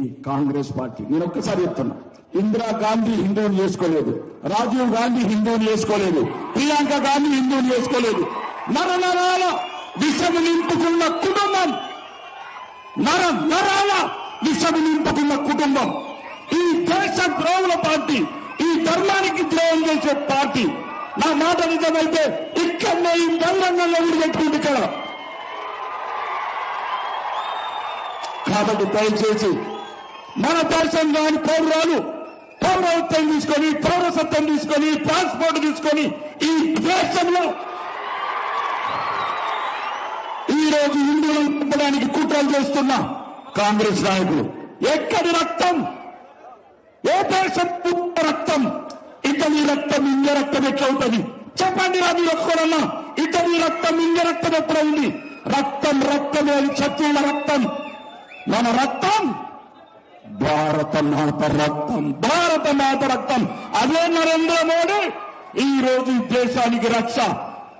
ఈ కాంగ్రెస్ పార్టీ నేను ఒక్కసారి చెప్తున్నా, ఇందిరాగాంధీ హిందువుని చేసుకోలేదు, రాజీవ్ గాంధీ హిందువుని చేసుకోలేదు, ప్రియాంక గాంధీ హిందువుని చేసుకోలేదు. నరనరాల విషము నింపుకున్న కుటుంబం, నరనరాల విషము నింపుకున్న కుటుంబం ఈ దేశ ద్రోహుల పార్టీ, ఈ ధర్మానికి ద్రోహం చేసే పార్టీ. నా మాట నిజమైతే ఇక్కడనే ఈ బహిరంగంలో ఊరిపెట్టుకుంది ఇక్కడ. కాబట్టి దయచేసి మన దేశం కాని పౌరాలు పౌరత్వం తీసుకొని, పౌరసత్వం తీసుకొని, పాస్పోర్ట్ తీసుకొని ఈ దేశంలో ఈరోజు హిందువులను చంపడానికి కుట్రలు చేస్తున్న కాంగ్రెస్ నాయకులు, ఎక్కడి రక్తం, ఏ దేశం రక్తం, ఇటలీ రక్తం ఇండియా రక్తం ఎట్లా ఉంటుంది చెప్పండి రా మీరు ఒక్కడన్నా. ఇటలీ రక్తం ఇండియా రక్తం ఎట్లా ఉంది? రక్తం రక్తమే, శత్రువుల రక్తం. మన రక్తం భారత మాత రక్తం, భారత మాత రక్తం. అదే నరేంద్ర మోడీ ఈ రోజు దేశానికి రక్ష.